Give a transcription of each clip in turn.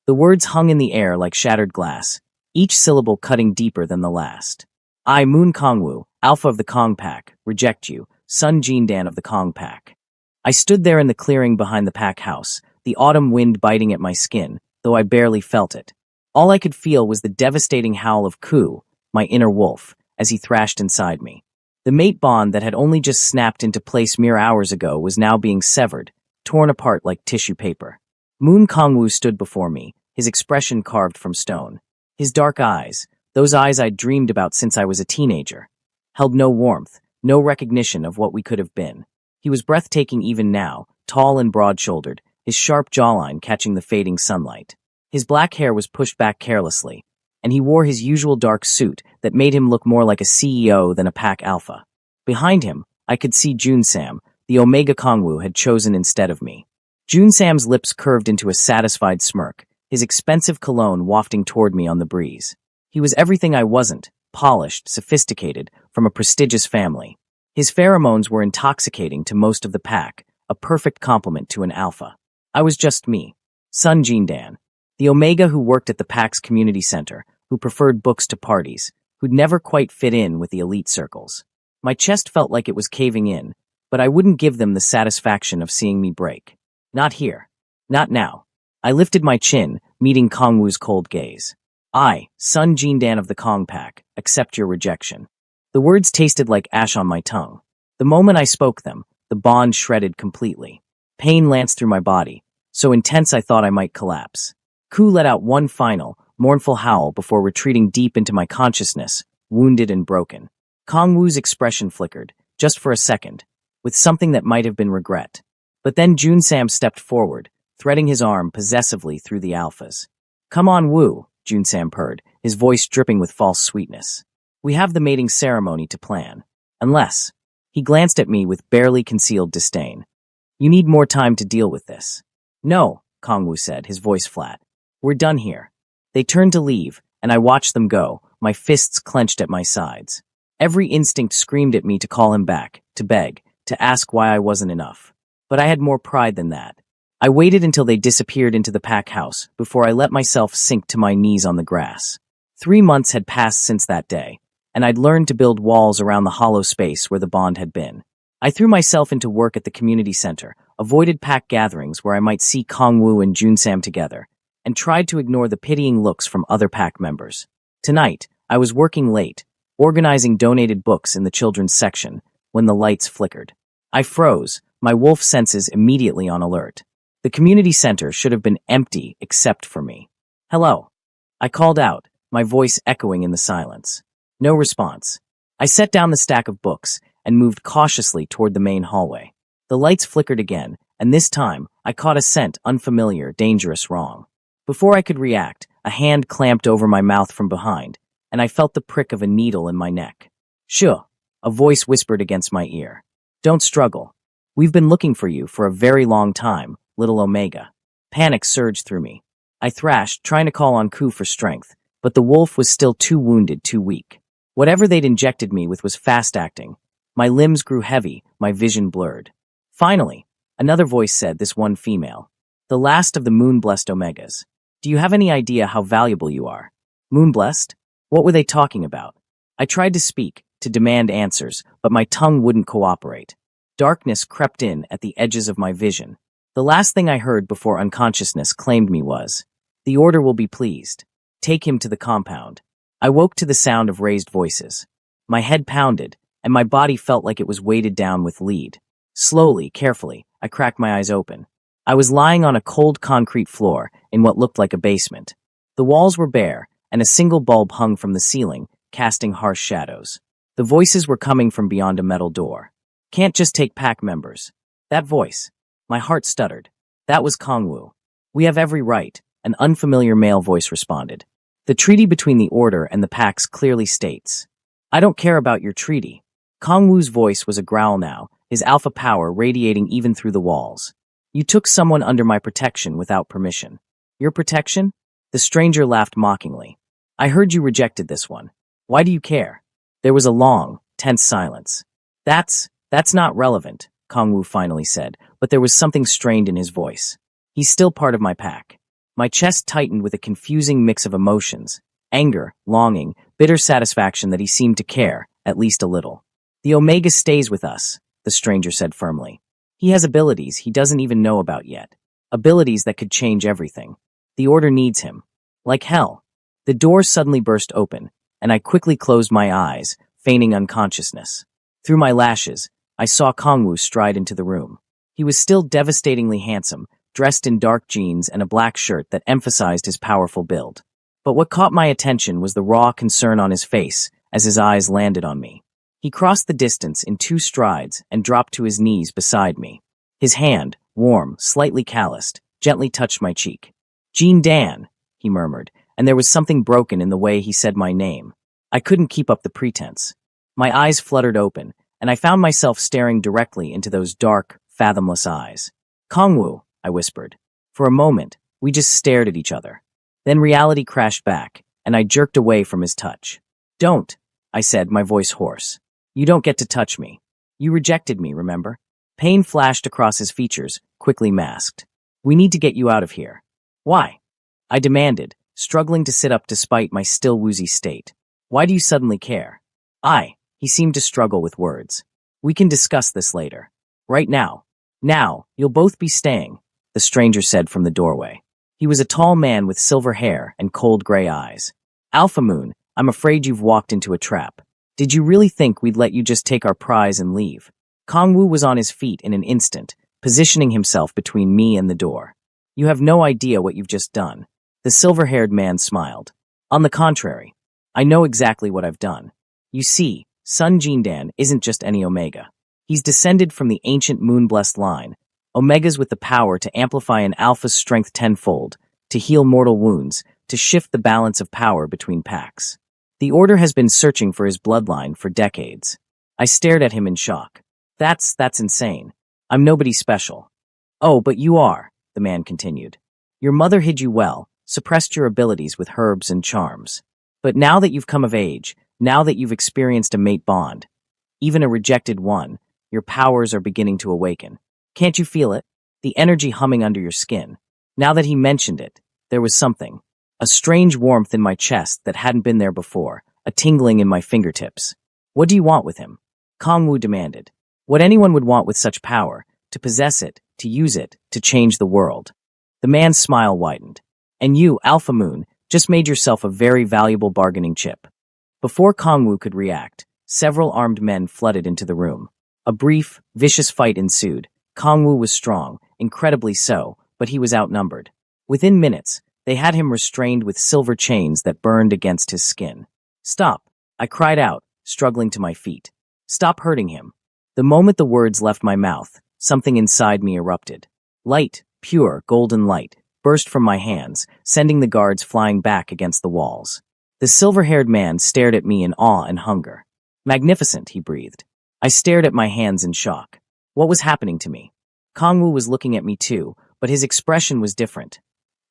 The words hung in the air like shattered glass, each syllable cutting deeper than the last. I, Moon Kongwu, Alpha of the Kong Pack, reject you, Sun Jindan of the Kong Pack. I stood there in the clearing behind the pack house, the autumn wind biting at my skin, though I barely felt it. All I could feel was the devastating howl of Ku, my inner wolf, as he thrashed inside me. The mate bond that had only just snapped into place mere hours ago was now being severed, torn apart like tissue paper. Moon Kongwu stood before me, his expression carved from stone. His dark eyes, those eyes I'd dreamed about since I was a teenager, held no warmth, no recognition of what we could have been. He was breathtaking even now, tall and broad-shouldered, his sharp jawline catching the fading sunlight. His black hair was pushed back carelessly, and he wore his usual dark suit that made him look more like a CEO than a pack alpha. Behind him, I could see Junsam, the Omega Kongwu had chosen instead of me. Junsam's lips curved into a satisfied smirk, his expensive cologne wafting toward me on the breeze. He was everything I wasn't, polished, sophisticated, from a prestigious family. His pheromones were intoxicating to most of the pack, a perfect complement to an alpha. I was just me, Sun Jindan, the Omega who worked at the pack's community center, who preferred books to parties, who'd never quite fit in with the elite circles. My chest felt like it was caving in, but I wouldn't give them the satisfaction of seeing me break. Not here. Not now. I lifted my chin, meeting Kongwu's cold gaze. I, Sun Jindan of the Kong Pack, accept your rejection. The words tasted like ash on my tongue. The moment I spoke them, the bond shredded completely. Pain lanced through my body, so intense I thought I might collapse. Ku let out one final, mournful howl before retreating deep into my consciousness, wounded and broken. Kongwu's expression flickered, just for a second, with something that might have been regret. But then Junsam stepped forward, threading his arm possessively through the alphas. Come on, Wu, Junsam purred, his voice dripping with false sweetness. We have the mating ceremony to plan. Unless... He glanced at me with barely concealed disdain. You need more time to deal with this. No, Kongwu said, his voice flat. We're done here. They turned to leave, and I watched them go, my fists clenched at my sides. Every instinct screamed at me to call him back, to beg, to ask why I wasn't enough. But I had more pride than that. I waited until they disappeared into the pack house before I let myself sink to my knees on the grass. 3 months had passed since that day, and I'd learned to build walls around the hollow space where the bond had been. I threw myself into work at the community center, avoided pack gatherings where I might see Kongwu and Junsam together, and tried to ignore the pitying looks from other pack members. Tonight, I was working late, organizing donated books in the children's section, when the lights flickered. I froze, my wolf senses immediately on alert. The community center should have been empty except for me. Hello. I called out, my voice echoing in the silence. No response. I set down the stack of books and moved cautiously toward the main hallway. The lights flickered again, and this time I caught a scent unfamiliar, dangerous, wrong. Before I could react, a hand clamped over my mouth from behind, and I felt the prick of a needle in my neck. Shoo, a voice whispered against my ear. Don't struggle. We've been looking for you for a very long time, little Omega. Panic surged through me. I thrashed, trying to call on Ku for strength, but the wolf was still too wounded, too weak. Whatever they'd injected me with was fast-acting. My limbs grew heavy, my vision blurred. Finally, another voice said, this one female. The last of the moon-blessed Omegas. Do you have any idea how valuable you are? Moon-blessed? What were they talking about? I tried to speak, to demand answers, but my tongue wouldn't cooperate. Darkness crept in at the edges of my vision. The last thing I heard before unconsciousness claimed me was, the order will be pleased. Take him to the compound. I woke to the sound of raised voices. My head pounded, and my body felt like it was weighted down with lead. Slowly, carefully, I cracked my eyes open. I was lying on a cold concrete floor in what looked like a basement. The walls were bare, and a single bulb hung from the ceiling, casting harsh shadows. The voices were coming from beyond a metal door. Can't just take pack members. That voice. My heart stuttered. That was Kongwu. We have every right, an unfamiliar male voice responded. The treaty between the Order and the packs clearly states. I don't care about your treaty. Kongwu's voice was a growl now, his alpha power radiating even through the walls. You took someone under my protection without permission. Your protection? The stranger laughed mockingly. I heard you rejected this one. Why do you care? There was a long, tense silence. That's not relevant, Kongwu finally said, but there was something strained in his voice. He's still part of my pack. My chest tightened with a confusing mix of emotions: anger, longing, bitter satisfaction that he seemed to care, at least a little. "The Omega stays with us," the stranger said firmly. "He has abilities he doesn't even know about yet. Abilities that could change everything. The Order needs him. Like hell." The door suddenly burst open, and I quickly closed my eyes, feigning unconsciousness. Through my lashes, I saw Kongwu stride into the room. He was still devastatingly handsome, dressed in dark jeans and a black shirt that emphasized his powerful build. But what caught my attention was the raw concern on his face as his eyes landed on me. He crossed the distance in 2 strides and dropped to his knees beside me. His hand, warm, slightly calloused, gently touched my cheek. "Jean Dan," he murmured, and there was something broken in the way he said my name. I couldn't keep up the pretense. My eyes fluttered open, and I found myself staring directly into those dark, fathomless eyes. "Kongwu," I whispered. For a moment, we just stared at each other. Then reality crashed back, and I jerked away from his touch. "Don't," I said, my voice hoarse. "You don't get to touch me. You rejected me, remember?" Pain flashed across his features, quickly masked. "We need to get you out of here." "Why?" I demanded, struggling to sit up despite my still woozy state. "Why do you suddenly care?" He seemed to struggle with words. "We can discuss this later. Right now. Now, you'll both be staying," the stranger said from the doorway. He was a tall man with silver hair and cold gray eyes. "Alpha Moon, I'm afraid you've walked into a trap. Did you really think we'd let you just take our prize and leave?" Kongwu was on his feet in an instant, positioning himself between me and the door. "You have no idea what you've just done." The silver-haired man smiled. "On the contrary, I know exactly what I've done. You see, Sun Jindan isn't just any Omega. He's descended from the ancient moon-blessed line, Omegas with the power to amplify an Alpha's strength tenfold, to heal mortal wounds, to shift the balance of power between packs. The Order has been searching for his bloodline for decades." I stared at him in shock. That's insane. I'm nobody special." "Oh, but you are," the man continued. "Your mother hid you well, suppressed your abilities with herbs and charms. But now that you've come of age, now that you've experienced a mate bond, even a rejected one, your powers are beginning to awaken. Can't you feel it? The energy humming under your skin." Now that he mentioned it, there was something. A strange warmth in my chest that hadn't been there before, a tingling in my fingertips. "What do you want with him?" Kongwu demanded. "What anyone would want with such power, to possess it, to use it, to change the world." The man's smile widened. "And you, Alpha Moon, just made yourself a very valuable bargaining chip." Before Kongwu could react, several armed men flooded into the room. A brief, vicious fight ensued. Kongwu was strong, incredibly so, but he was outnumbered. Within minutes, they had him restrained with silver chains that burned against his skin. "Stop," I cried out, struggling to my feet. "Stop hurting him." The moment the words left my mouth, something inside me erupted. Light, pure, golden light, burst from my hands, sending the guards flying back against the walls. The silver-haired man stared at me in awe and hunger. "Magnificent," he breathed. I stared at my hands in shock. What was happening to me? Kongwu was looking at me too, but his expression was different.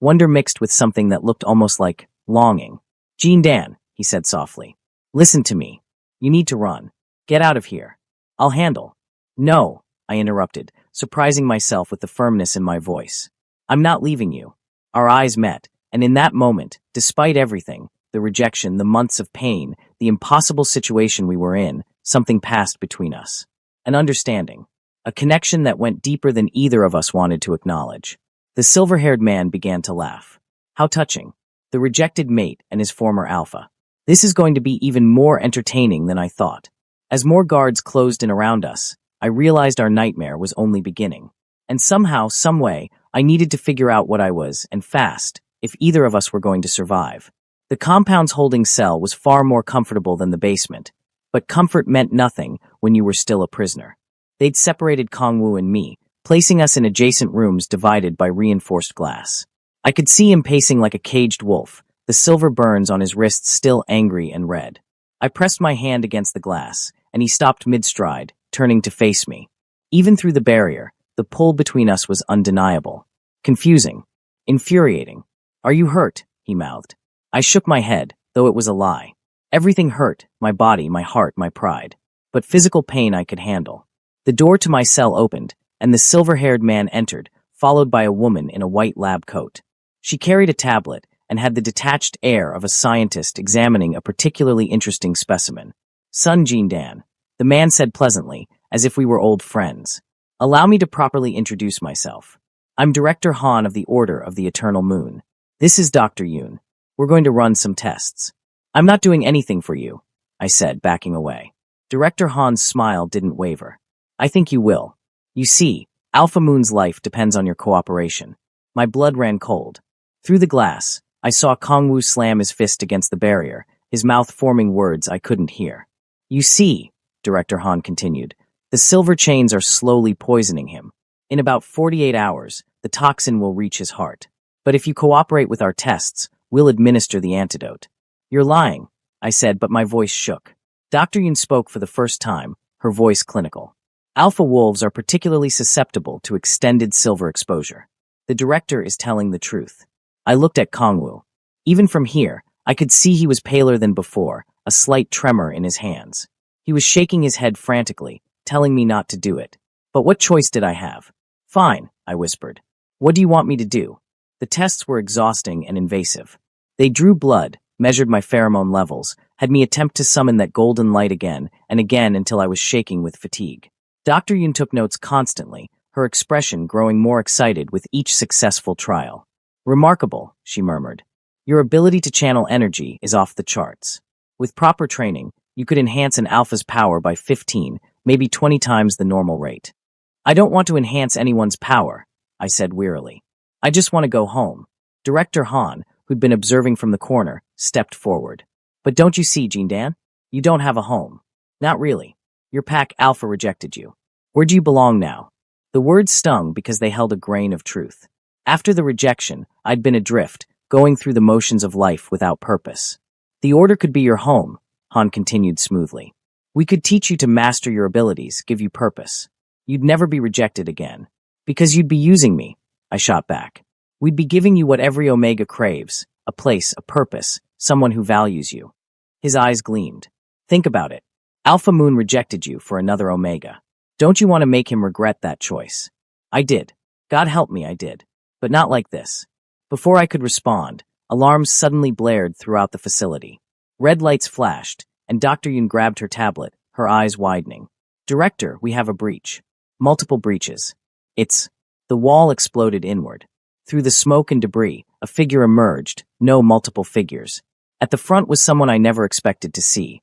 Wonder mixed with something that looked almost like longing. "Jean Dan," he said softly. "Listen to me. You need to run. Get out of here. I'll handle." "No," I interrupted, surprising myself with the firmness in my voice. "I'm not leaving you." Our eyes met, and in that moment, despite everything, the rejection, the months of pain, the impossible situation we were in, something passed between us. An understanding. A connection that went deeper than either of us wanted to acknowledge. The silver-haired man began to laugh. How touching. The rejected mate and his former alpha. This is going to be even more entertaining than I thought. As more guards closed in around us, I realized our nightmare was only beginning. And somehow, someway, I needed to figure out what I was, and fast, if either of us were going to survive. The compound's holding cell was far more comfortable than the basement, but comfort meant nothing when you were still a prisoner. They'd separated Kongwu and me, placing us in adjacent rooms divided by reinforced glass. I could see him pacing like a caged wolf, the silver burns on his wrists still angry and red. I pressed my hand against the glass, and he stopped mid-stride, turning to face me. Even through the barrier, the pull between us was undeniable. Confusing. Infuriating. "Are you hurt?" he mouthed. I shook my head, though it was a lie. Everything hurt, my body, my heart, my pride. But physical pain I could handle. The door to my cell opened, and the silver-haired man entered, followed by a woman in a white lab coat. She carried a tablet and had the detached air of a scientist examining a particularly interesting specimen. Sun Jindan, the man said pleasantly, as if we were old friends. Allow me to properly introduce myself. I'm Director Han of the Order of the Eternal Moon. This is Dr. Yoon. We're going to run some tests. I'm not doing anything for you, I said, backing away. Director Han's smile didn't waver. I think you will. You see, Alpha Moon's life depends on your cooperation. My blood ran cold. Through the glass, I saw Kongwu slam his fist against the barrier, his mouth forming words I couldn't hear. You see, Director Han continued, the silver chains are slowly poisoning him. In about 48 hours, the toxin will reach his heart. But if you cooperate with our tests, we'll administer the antidote. You're lying, I said, but my voice shook. Dr. Yoon spoke for the first time, her voice clinical. Alpha wolves are particularly susceptible to extended silver exposure. The director is telling the truth. I looked at Kongwu. Even from here, I could see he was paler than before, a slight tremor in his hands. He was shaking his head frantically, telling me not to do it. But what choice did I have? Fine, I whispered. What do you want me to do? The tests were exhausting and invasive. They drew blood, measured my pheromone levels, had me attempt to summon that golden light again and again until I was shaking with fatigue. Dr. Yoon took notes constantly, her expression growing more excited with each successful trial. Remarkable, she murmured. Your ability to channel energy is off the charts. With proper training, you could enhance an alpha's power by 15, maybe 20 times the normal rate. I don't want to enhance anyone's power, I said wearily. I just want to go home. Director Han, who'd been observing from the corner, stepped forward. But don't you see, Jindan? You don't have a home. Not really. Your pack Alpha rejected you. Where do you belong now? The words stung because they held a grain of truth. After the rejection, I'd been adrift, going through the motions of life without purpose. The Order could be your home, Han continued smoothly. We could teach you to master your abilities, give you purpose. You'd never be rejected again. Because you'd be using me, I shot back. We'd be giving you what every Omega craves, a place, a purpose, someone who values you. His eyes gleamed. Think about it. Alpha Moon rejected you for another Omega. Don't you want to make him regret that choice? I did. God help me, I did. But not like this. Before I could respond, alarms suddenly blared throughout the facility. Red lights flashed, and Dr. Yoon grabbed her tablet, her eyes widening. Director, we have a breach. Multiple breaches. The wall exploded inward. Through the smoke and debris, a figure emerged, no multiple figures. At the front was someone I never expected to see.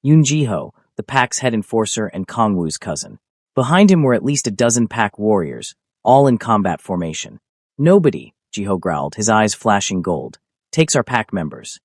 Yoon Jiho, the pack's head enforcer and Kongwu's cousin. Behind him were at least a dozen pack warriors, all in combat formation. Nobody, Jiho growled, his eyes flashing gold, takes our pack members.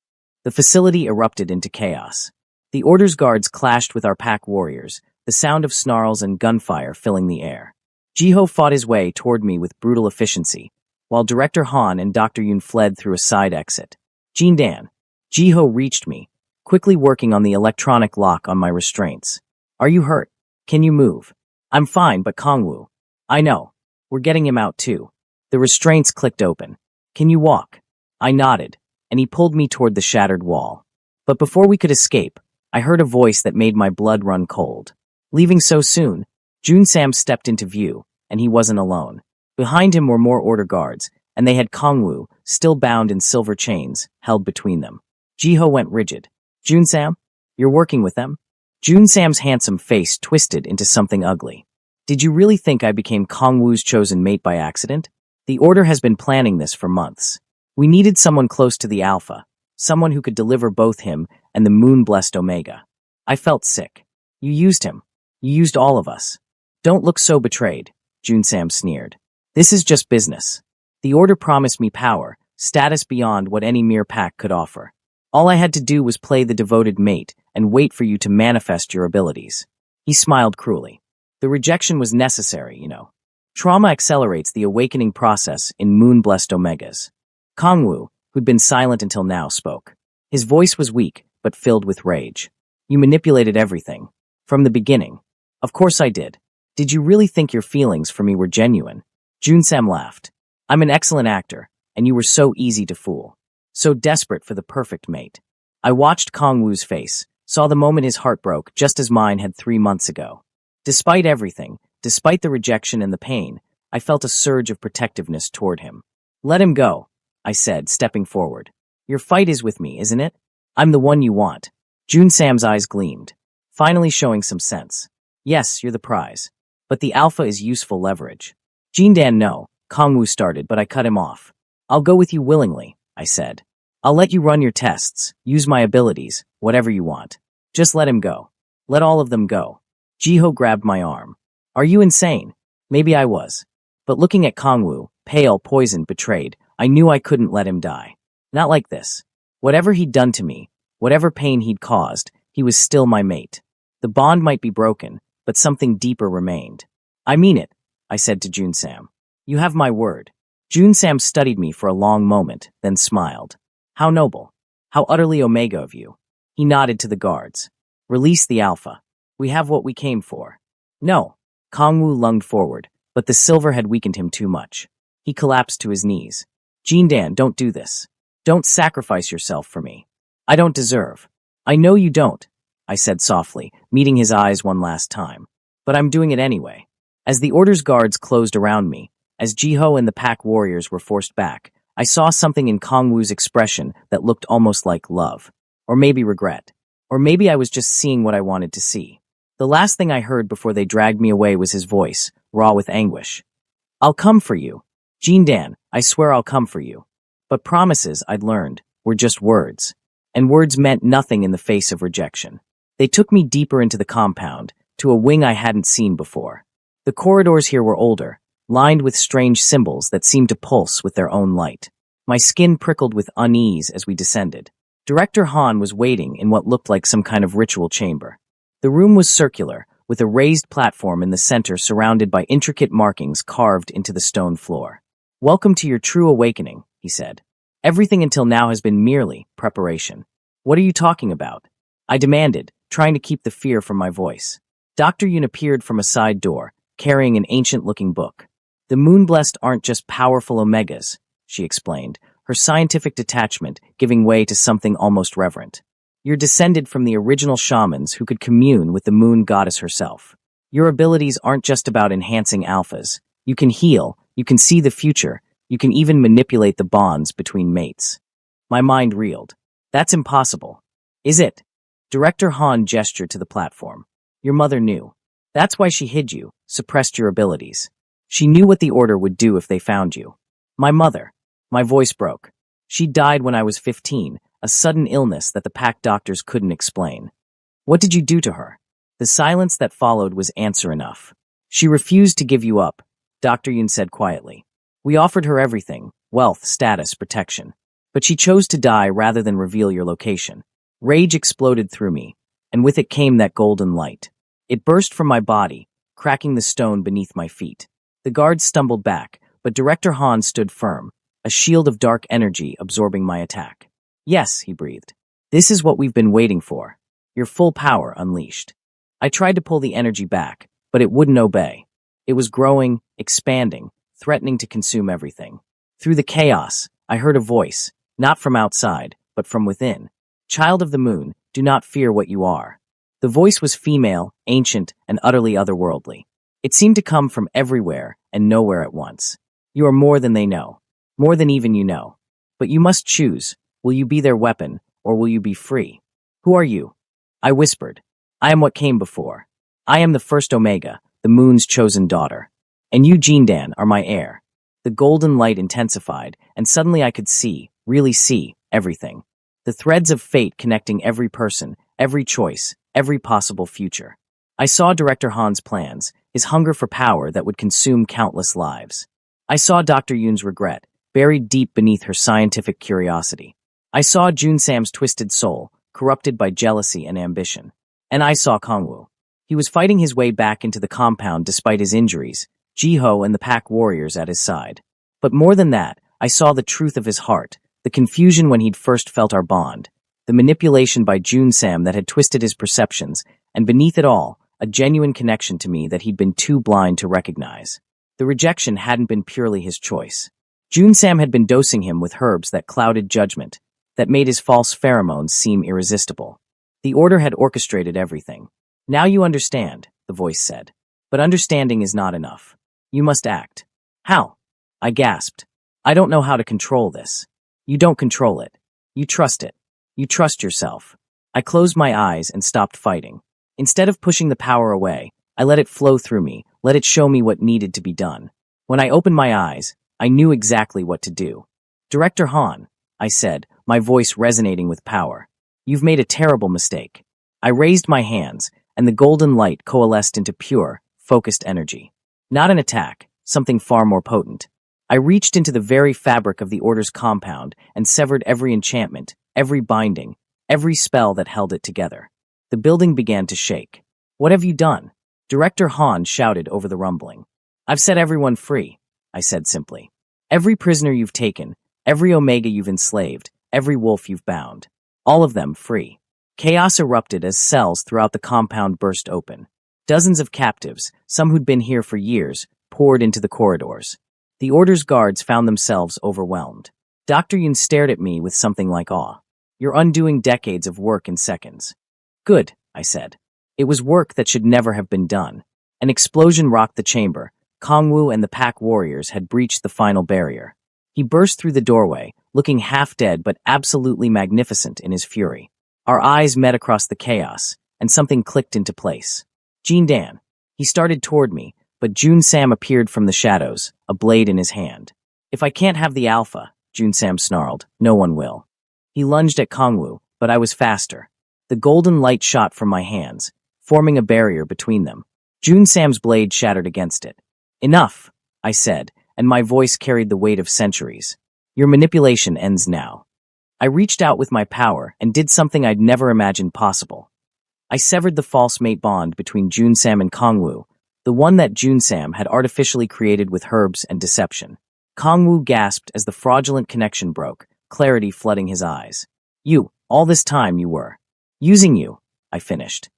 The facility erupted into chaos. The Order's guards clashed with our pack warriors, the sound of snarls and gunfire filling the air. Jiho fought his way toward me with brutal efficiency, while Director Han and Dr. Yoon fled through a side exit. Jindan. Jiho reached me, quickly working on the electronic lock on my restraints. Are you hurt? Can you move? I'm fine, but Kongwu. I know. We're getting him out too. The restraints clicked open. Can you walk? I nodded, and he pulled me toward the shattered wall. But before we could escape, I heard a voice that made my blood run cold. Leaving so soon, Junsam stepped into view, and he wasn't alone. Behind him were more Order guards, and they had Kongwu, still bound in silver chains, held between them. Jiho went rigid. Junsam? You're working with them? Junsam's handsome face twisted into something ugly. Did you really think I became Kongwu's chosen mate by accident? The Order has been planning this for months. We needed someone close to the Alpha, someone who could deliver both him and the moon-blessed Omega. I felt sick. You used him. You used all of us. Don't look so betrayed, Junsam sneered. This is just business. The Order promised me power, status beyond what any mere pack could offer. All I had to do was play the devoted mate and wait for you to manifest your abilities. He smiled cruelly. The rejection was necessary, you know. Trauma accelerates the awakening process in moon-blessed Omegas. Kongwu, who'd been silent until now, spoke. His voice was weak, but filled with rage. You manipulated everything. From the beginning. Of course I did. Did you really think your feelings for me were genuine? Junsam laughed. I'm an excellent actor, and you were so easy to fool. So desperate for the perfect mate. I watched Kongwu's face, saw the moment his heart broke just as mine had 3 months ago. Despite everything, despite the rejection and the pain, I felt a surge of protectiveness toward him. Let him go, I said, stepping forward. Your fight is with me, isn't it? I'm the one you want. Jun Sam's eyes gleamed, finally showing some sense. Yes, you're the prize. But the alpha is useful leverage. Jindan, no, Kongwu started, but I cut him off. I'll go with you willingly, I said. I'll let you run your tests, use my abilities, whatever you want. Just let him go. Let all of them go. Jiho grabbed my arm. Are you insane? Maybe I was. But looking at Kongwu, pale, poisoned, betrayed, I knew I couldn't let him die. Not like this. Whatever he'd done to me, whatever pain he'd caused, he was still my mate. The bond might be broken, but something deeper remained. I mean it, I said to Jun Sam. You have my word. Jun Sam studied me for a long moment, then smiled. How noble. How utterly Omega of you. He nodded to the guards. Release the alpha. We have what we came for. No. Kongwu lunged forward, but the silver had weakened him too much. He collapsed to his knees. Jindan, don't do this. Don't sacrifice yourself for me. I don't deserve. I know you don't, I said softly, meeting his eyes one last time. But I'm doing it anyway. As the Order's guards closed around me, as Jiho and the pack warriors were forced back, I saw something in Kongwu's expression that looked almost like love. Or maybe regret. Or maybe I was just seeing what I wanted to see. The last thing I heard before they dragged me away was his voice, raw with anguish. I'll come for you. Jindan, I swear I'll come for you. But promises, I'd learned, were just words. And words meant nothing in the face of rejection. They took me deeper into the compound, to a wing I hadn't seen before. The corridors here were older, lined with strange symbols that seemed to pulse with their own light. My skin prickled with unease as we descended. Director Han was waiting in what looked like some kind of ritual chamber. The room was circular, with a raised platform in the center surrounded by intricate markings carved into the stone floor. Welcome to your true awakening, he said. Everything until now has been merely preparation. What are you talking about? I demanded, trying to keep the fear from my voice. Dr. Yun appeared from a side door, carrying an ancient-looking book. The Moonblessed aren't just powerful omegas, she explained, her scientific detachment giving way to something almost reverent. You're descended from the original shamans who could commune with the moon goddess herself. Your abilities aren't just about enhancing alphas. You can heal, you can see the future, you can even manipulate the bonds between mates. My mind reeled. That's impossible. Is it? Director Han gestured to the platform. Your mother knew. That's why she hid you, suppressed your abilities. She knew what the Order would do if they found you. My mother. My voice broke. She died when I was 15, a sudden illness that the pack doctors couldn't explain. What did you do to her? The silence that followed was answer enough. She refused to give you up, Dr. Yun said quietly. We offered her everything, wealth, status, protection. But she chose to die rather than reveal your location. Rage exploded through me, and with it came that golden light. It burst from my body, cracking the stone beneath my feet. The guards stumbled back, but Director Han stood firm, a shield of dark energy absorbing my attack. Yes, he breathed. This is what we've been waiting for. Your full power unleashed. I tried to pull the energy back, but it wouldn't obey. It was growing, expanding, threatening to consume everything. Through the chaos, I heard a voice, not from outside, but from within. Child of the moon, do not fear what you are. The voice was female, ancient, and utterly otherworldly. It seemed to come from everywhere and nowhere at once. You are more than they know. More than even you know. But you must choose. Will you be their weapon, or will you be free? Who are you? I whispered. I am what came before. I am the first Omega, the moon's chosen daughter. And you, Jindan, are my heir. The golden light intensified, and suddenly I could see, really see, everything. The threads of fate connecting every person, every choice, every possible future. I saw Director Han's plans, his hunger for power that would consume countless lives. I saw Dr. Yun's regret, buried deep beneath her scientific curiosity. I saw Jun Sam's twisted soul, corrupted by jealousy and ambition. And I saw Kongwu. He was fighting his way back into the compound despite his injuries, Jiho and the pack warriors at his side. But more than that, I saw the truth of his heart, the confusion when he'd first felt our bond, the manipulation by Jun Sam that had twisted his perceptions, and beneath it all, a genuine connection to me that he'd been too blind to recognize. The rejection hadn't been purely his choice. Jun Sam had been dosing him with herbs that clouded judgment, that made his false pheromones seem irresistible. The Order had orchestrated everything. Now you understand, the voice said. But understanding is not enough. You must act. How? I gasped. I don't know how to control this. You don't control it. You trust it. You trust yourself. I closed my eyes and stopped fighting. Instead of pushing the power away, I let it flow through me, let it show me what needed to be done. When I opened my eyes, I knew exactly what to do. Director Han, I said, my voice resonating with power. You've made a terrible mistake. I raised my hands, and the golden light coalesced into pure, focused energy. Not an attack, something far more potent. I reached into the very fabric of the Order's compound and severed every enchantment, every binding, every spell that held it together. The building began to shake. What have you done? Director Han shouted over the rumbling. I've set everyone free, I said simply. Every prisoner you've taken, every Omega you've enslaved, every wolf you've bound. All of them free. Chaos erupted as cells throughout the compound burst open. Dozens of captives, some who'd been here for years, poured into the corridors. The Order's guards found themselves overwhelmed. Dr. Yun stared at me with something like awe. You're undoing decades of work in seconds. Good, I said. It was work that should never have been done. An explosion rocked the chamber. Kongwu and the pack warriors had breached the final barrier. He burst through the doorway, looking half dead but absolutely magnificent in his fury. Our eyes met across the chaos, and something clicked into place. Jin Dan. He started toward me, but Jun Sam appeared from the shadows, a blade in his hand. If I can't have the alpha, Jun Sam snarled, no one will. He lunged at Kongwu, but I was faster. The golden light shot from my hands, forming a barrier between them. Jun Sam's blade shattered against it. Enough, I said, and my voice carried the weight of centuries. Your manipulation ends now. I reached out with my power and did something I'd never imagined possible. I severed the false mate bond between Jun Sam and Kongwu, the one that Jun Sam had artificially created with herbs and deception. Kongwu gasped as the fraudulent connection broke, clarity flooding his eyes. You, all this time you were. Using you, I finished.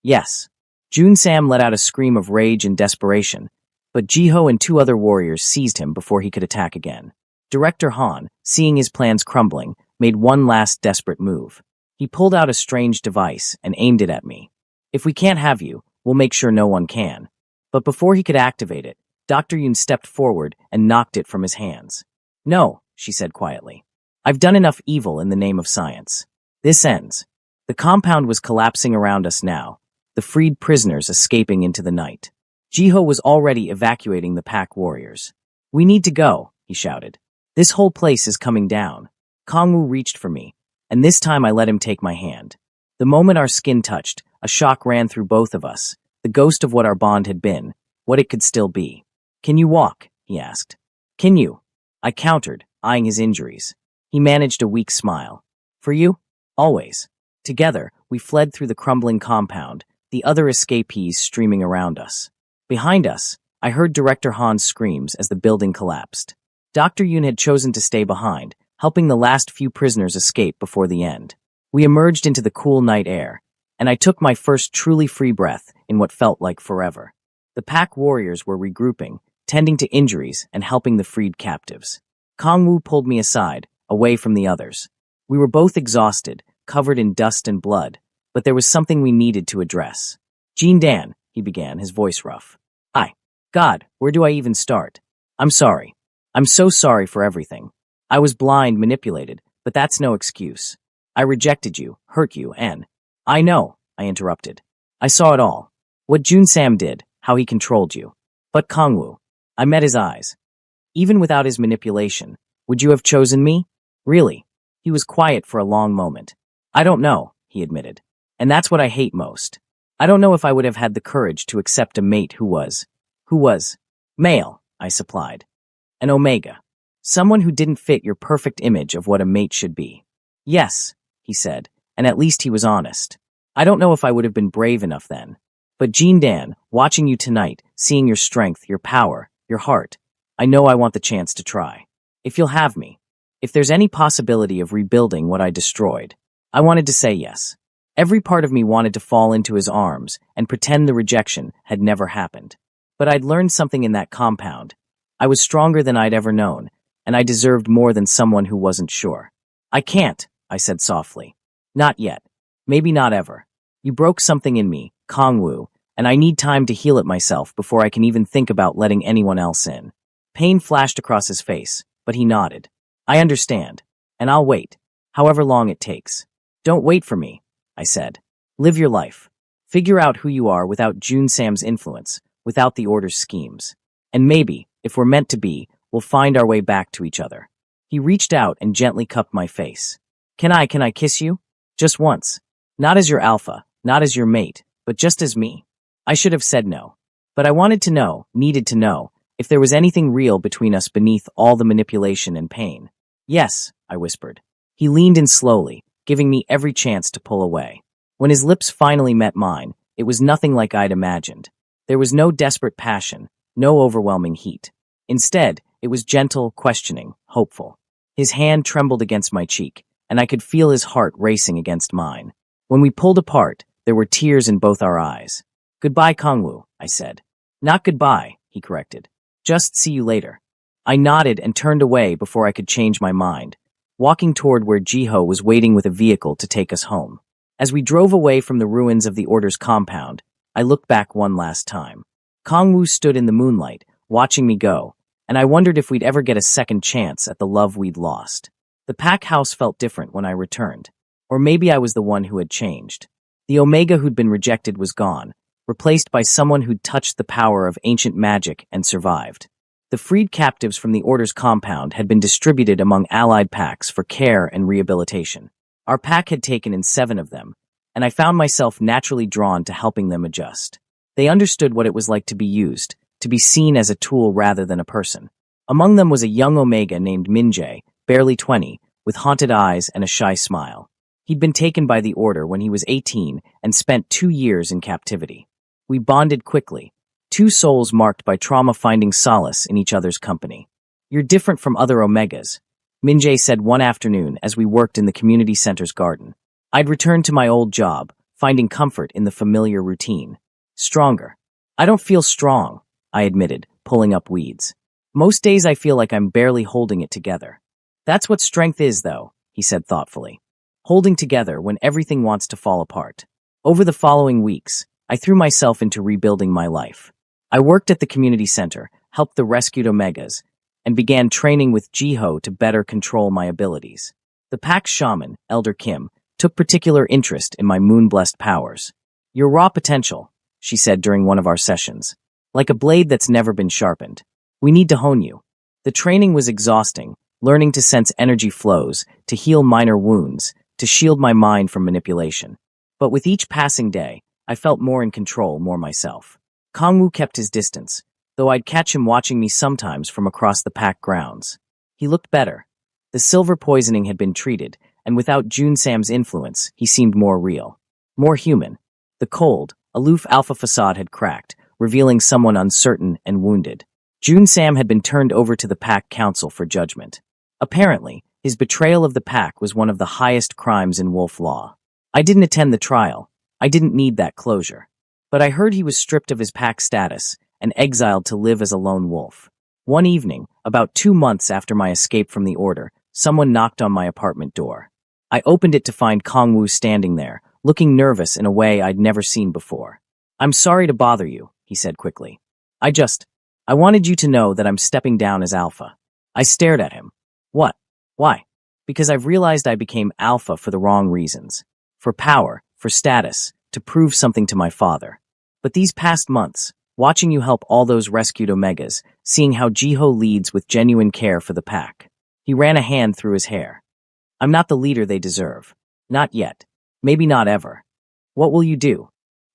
Yes. Jun Sam let out a scream of rage and desperation, but Jiho and two other warriors seized him before he could attack again. Director Han, seeing his plans crumbling, made one last desperate move. He pulled out a strange device and aimed it at me. If we can't have you, we'll make sure no one can. But before he could activate it, Dr. Yun stepped forward and knocked it from his hands. No, she said quietly. I've done enough evil in the name of science. This ends. The compound was collapsing around us now, the freed prisoners escaping into the night. Jiho was already evacuating the pack warriors. We need to go, he shouted. This whole place is coming down. Kongwu reached for me, and this time I let him take my hand. The moment our skin touched, a shock ran through both of us, the ghost of what our bond had been, what it could still be. Can you walk? He asked. Can you? I countered, eyeing his injuries. He managed a weak smile. For you? Always. Together, we fled through the crumbling compound, the other escapees streaming around us. Behind us, I heard Director Han's screams as the building collapsed. Dr. Yun had chosen to stay behind, helping the last few prisoners escape before the end. We emerged into the cool night air, and I took my first truly free breath in what felt like forever. The pack warriors were regrouping, tending to injuries and helping the freed captives. Kongwu pulled me aside, away from the others. We were both exhausted, covered in dust and blood, but there was something we needed to address. Jin Dan, he began, his voice rough. God, where do I even start? I'm sorry. I'm so sorry for everything. I was blind, manipulated, but that's no excuse. I rejected you, hurt you, and... I know, I interrupted. I saw it all. What Jun Sam did, how he controlled you. But Kongwu, I met his eyes. Even without his manipulation, would you have chosen me? Really? He was quiet for a long moment. I don't know, he admitted. And that's what I hate most. I don't know if I would have had the courage to accept a mate who was male, I supplied. An Omega. Someone who didn't fit your perfect image of what a mate should be. Yes, he said, and at least he was honest. I don't know if I would have been brave enough then. But Jin Dan, watching you tonight, seeing your strength, your power, your heart, I know I want the chance to try. If you'll have me. If there's any possibility of rebuilding what I destroyed. I wanted to say yes. Every part of me wanted to fall into his arms and pretend the rejection had never happened. But I'd learned something in that compound. I was stronger than I'd ever known, and I deserved more than someone who wasn't sure. I can't, I said softly. Not yet. Maybe not ever. You broke something in me, Kongwu, and I need time to heal it myself before I can even think about letting anyone else in. Pain flashed across his face, but he nodded. I understand. and I'll wait, however long it takes. Don't wait for me, I said. Live your life. Figure out who you are without June Sam's influence, without the Order's schemes. And maybe, if we're meant to be, we'll find our way back to each other. He reached out and gently cupped my face. Can I kiss you? Just once. Not as your alpha, not as your mate, but just as me. I should have said no. But I wanted to know, needed to know, if there was anything real between us beneath all the manipulation and pain. Yes, I whispered. He leaned in slowly, giving me every chance to pull away. When his lips finally met mine, it was nothing like I'd imagined. There was no desperate passion, no overwhelming heat. Instead, it was gentle, questioning, hopeful. His hand trembled against my cheek, and I could feel his heart racing against mine. When we pulled apart, there were tears in both our eyes. Goodbye, Kangwoo, I said. Not goodbye, he corrected. Just see you later. I nodded and turned away before I could change my mind, walking toward where Jiho was waiting with a vehicle to take us home. As we drove away from the ruins of the Order's compound, I looked back one last time. Kangwoo stood in the moonlight, watching me go, and I wondered if we'd ever get a second chance at the love we'd lost. The pack house felt different when I returned. Or maybe I was the one who had changed. The Omega who'd been rejected was gone, replaced by someone who'd touched the power of ancient magic and survived. The freed captives from the Order's compound had been distributed among allied packs for care and rehabilitation. Our pack had taken in 7 of them, and I found myself naturally drawn to helping them adjust. They understood what it was like to be used, to be seen as a tool rather than a person. Among them was a young Omega named Minjae, barely 20, with haunted eyes and a shy smile. He'd been taken by the Order when he was 18 and spent 2 years in captivity. We bonded quickly, 2 souls marked by trauma finding solace in each other's company. You're different from other Omegas, Minjae said one afternoon as we worked in the community center's garden. I'd returned to my old job, finding comfort in the familiar routine. Stronger. I don't feel strong, I admitted, pulling up weeds. Most days I feel like I'm barely holding it together. That's what strength is, though, he said thoughtfully. Holding together when everything wants to fall apart. Over the following weeks, I threw myself into rebuilding my life. I worked at the community center, helped the rescued Omegas, and began training with Jiho to better control my abilities. The pack's shaman, Elder Kim, took particular interest in my moon-blessed powers. Your raw potential, she said during one of our sessions. Like a blade that's never been sharpened. We need to hone you. The training was exhausting, learning to sense energy flows, to heal minor wounds, to shield my mind from manipulation. But with each passing day, I felt more in control, more myself. Kangwoo kept his distance, though I'd catch him watching me sometimes from across the pack grounds. He looked better. The silver poisoning had been treated, and without June Sam's influence, he seemed more real. More human. The cold, aloof alpha facade had cracked, revealing someone uncertain and wounded. June Sam had been turned over to the Pack Council for judgment. Apparently, his betrayal of the Pack was one of the highest crimes in Wolf Law. I didn't attend the trial. I didn't need that closure. But I heard he was stripped of his Pack status and exiled to live as a lone wolf. One evening, about 2 months after my escape from the Order, someone knocked on my apartment door. I opened it to find Kangwoo standing there, looking nervous in a way I'd never seen before. I'm sorry to bother you, he said quickly. I wanted you to know that I'm stepping down as Alpha. I stared at him. What? Why? Because I've realized I became Alpha for the wrong reasons. For power, for status, to prove something to my father. But these past months, watching you help all those rescued Omegas, seeing how Jiho leads with genuine care for the pack. He ran a hand through his hair. I'm not the leader they deserve. Not yet. Maybe not ever. What will you do?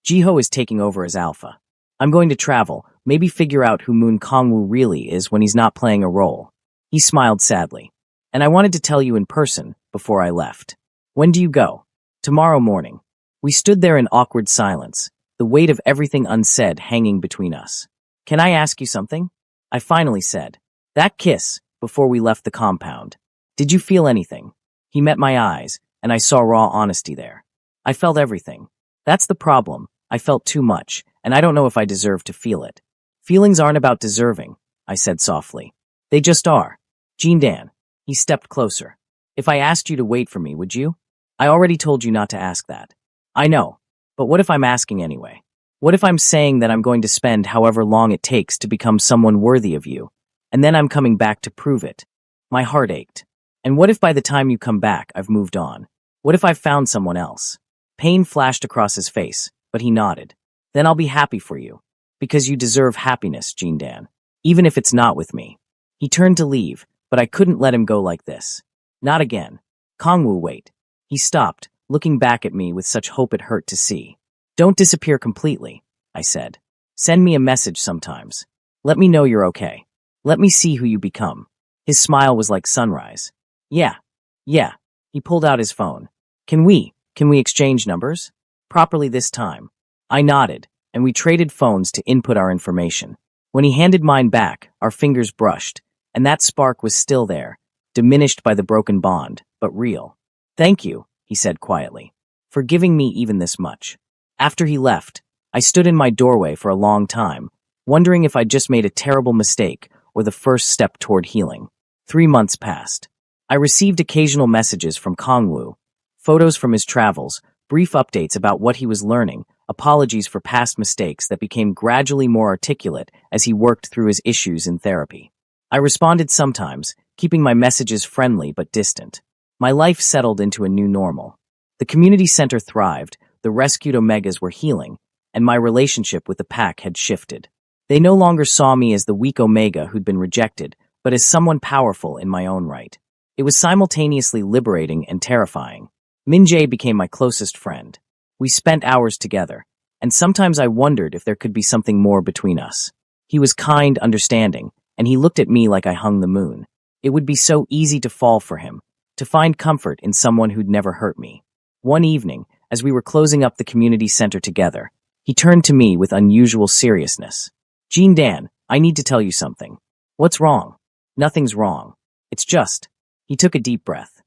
Jiho is taking over as Alpha. I'm going to travel, maybe figure out who Moon Kangwoo really is when he's not playing a role. He smiled sadly. And I wanted to tell you in person before I left. When do you go? Tomorrow morning. We stood there in awkward silence, the weight of everything unsaid hanging between us. Can I ask you something? I finally said. That kiss, before we left the compound. Did you feel anything? He met my eyes, and I saw raw honesty there. I felt everything. That's the problem. I felt too much, and I don't know if I deserve to feel it. Feelings aren't about deserving, I said softly. They just are. Jindan. He stepped closer. If I asked you to wait for me, would you? I already told you not to ask that. I know. But what if I'm asking anyway? What if I'm saying that I'm going to spend however long it takes to become someone worthy of you, and then I'm coming back to prove it? My heart ached. And what if by the time you come back, I've moved on? What if I've found someone else? Pain flashed across his face, but he nodded. Then I'll be happy for you. Because you deserve happiness, Jindan. Even if it's not with me. He turned to leave, but I couldn't let him go like this. Not again. Kongwu, wait. He stopped, looking back at me with such hope it hurt to see. Don't disappear completely, I said. Send me a message sometimes. Let me know you're okay. Let me see who you become. His smile was like sunrise. Yeah. He pulled out his phone. Can we exchange numbers? Properly this time. I nodded, and we traded phones to input our information. When he handed mine back, our fingers brushed, and that spark was still there, diminished by the broken bond, but real. Thank you, he said quietly, for giving me even this much. After he left, I stood in my doorway for a long time, wondering if I'd just made a terrible mistake or the first step toward healing. 3 months passed. I received occasional messages from Kongwu, photos from his travels, brief updates about what he was learning, apologies for past mistakes that became gradually more articulate as he worked through his issues in therapy. I responded sometimes, keeping my messages friendly but distant. My life settled into a new normal. The community center thrived, the rescued Omegas were healing, and my relationship with the pack had shifted. They no longer saw me as the weak Omega who'd been rejected, but as someone powerful in my own right. It was simultaneously liberating and terrifying. Minjae became my closest friend. We spent hours together, and sometimes I wondered if there could be something more between us. He was kind, understanding, and he looked at me like I hung the moon. It would be so easy to fall for him, to find comfort in someone who'd never hurt me. One evening, as we were closing up the community center together, he turned to me with unusual seriousness. Jindan, I need to tell you something. What's wrong? Nothing's wrong. It's just. He took a deep breath.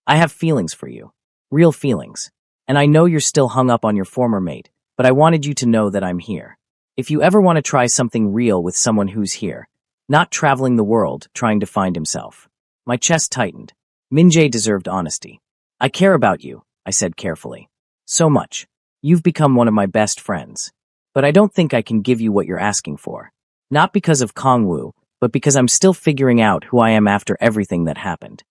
I have feelings for you. Real feelings. And I know you're still hung up on your former mate, but I wanted you to know that I'm here. If you ever want to try something real with someone who's here, not traveling the world trying to find himself. My chest tightened. Minjae deserved honesty. I care about you, I said carefully. So much. You've become one of my best friends. But I don't think I can give you what you're asking for. Not because of Kongwu, but because I'm still figuring out who I am after everything that happened.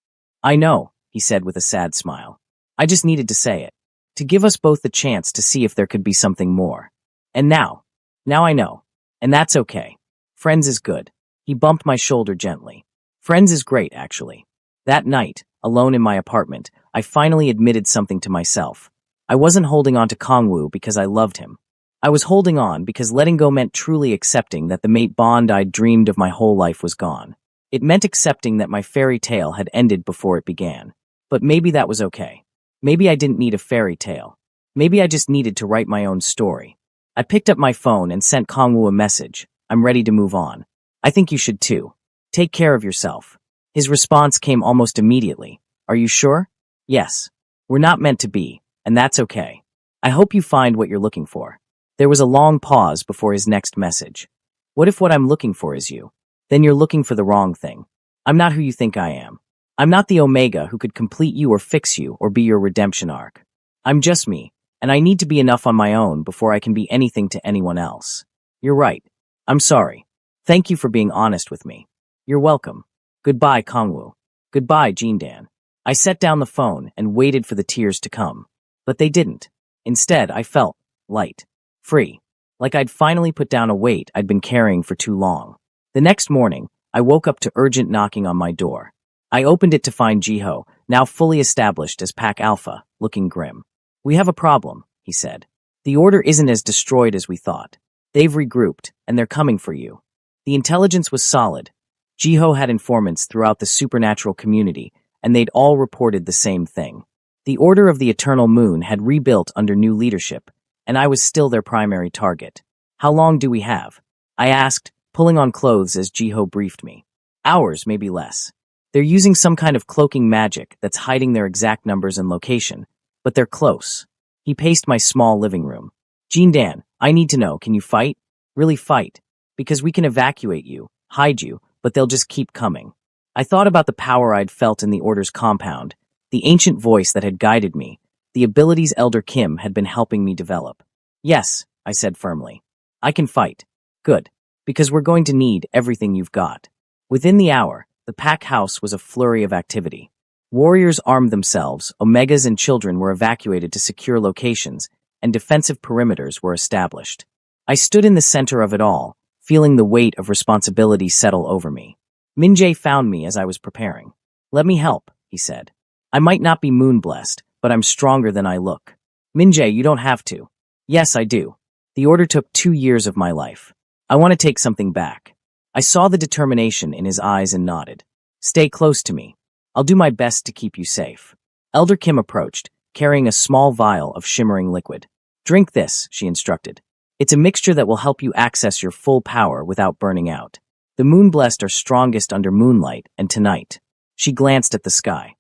I know, he said with a sad smile. I just needed to say it. To give us both the chance to see if there could be something more. And now I know. And that's okay. Friends is good. He bumped my shoulder gently. Friends is great, actually. That night, alone in my apartment, I finally admitted something to myself. I wasn't holding on to Kongwu because I loved him. I was holding on because letting go meant truly accepting that the mate bond I'd dreamed of my whole life was gone. It meant accepting that my fairy tale had ended before it began. But maybe that was okay. Maybe I didn't need a fairy tale. Maybe I just needed to write my own story. I picked up my phone and sent Kongwu a message. I'm ready to move on. I think you should too. Take care of yourself. His response came almost immediately. Are you sure? Yes. We're not meant to be, and that's okay. I hope you find what you're looking for. There was a long pause before his next message. What if what I'm looking for is you? Then you're looking for the wrong thing. I'm not who you think I am. I'm not the Omega who could complete you or fix you or be your redemption arc. I'm just me, and I need to be enough on my own before I can be anything to anyone else. You're right. I'm sorry. Thank you for being honest with me. You're welcome. Goodbye, Kongwu. Goodbye, Jindan. I set down the phone and waited for the tears to come. But they didn't. Instead, I felt light, free, like I'd finally put down a weight I'd been carrying for too long. The next morning, I woke up to urgent knocking on my door. I opened it to find Jiho, now fully established as Pack Alpha, looking grim. We have a problem, he said. The Order isn't as destroyed as we thought. They've regrouped, and they're coming for you. The intelligence was solid. Jiho had informants throughout the supernatural community, and they'd all reported the same thing. The Order of the Eternal Moon had rebuilt under new leadership, and I was still their primary target. How long do we have? I asked, pulling on clothes as Jiho briefed me. Hours, maybe less. They're using some kind of cloaking magic that's hiding their exact numbers and location, but they're close. He paced my small living room. Jindan, I need to know, can you fight? Really fight? Because we can evacuate you, hide you, but they'll just keep coming. I thought about the power I'd felt in the Order's compound, the ancient voice that had guided me, the abilities Elder Kim had been helping me develop. Yes, I said firmly. I can fight. Good. Because we're going to need everything you've got. Within the hour, the pack house was a flurry of activity. Warriors armed themselves, Omegas and children were evacuated to secure locations, and defensive perimeters were established. I stood in the center of it all, feeling the weight of responsibility settle over me. Minjae found me as I was preparing. "Let me help," he said. "I might not be moon-blessed, but I'm stronger than I look." "Minjae, you don't have to." "Yes, I do. The order took 2 years of my life. I want to take something back." I saw the determination in his eyes and nodded. "Stay close to me. I'll do my best to keep you safe." Elder Kim approached, carrying a small vial of shimmering liquid. "Drink this," she instructed. "It's a mixture that will help you access your full power without burning out. The moon-blessed are strongest under moonlight, and tonight." She glanced at the sky.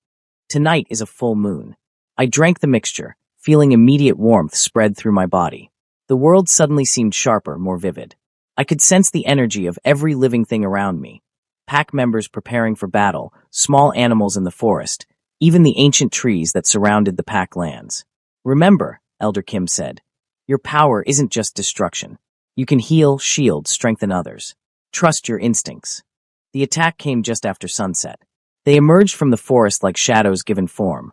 "Tonight is a full moon." I drank the mixture, feeling immediate warmth spread through my body. The world suddenly seemed sharper, more vivid. I could sense the energy of every living thing around me. Pack members preparing for battle, small animals in the forest, even the ancient trees that surrounded the pack lands. "Remember," Elder Kim said, "your power isn't just destruction. You can heal, shield, strengthen others. Trust your instincts." The attack came just after sunset. They emerged from the forest like shadows given form.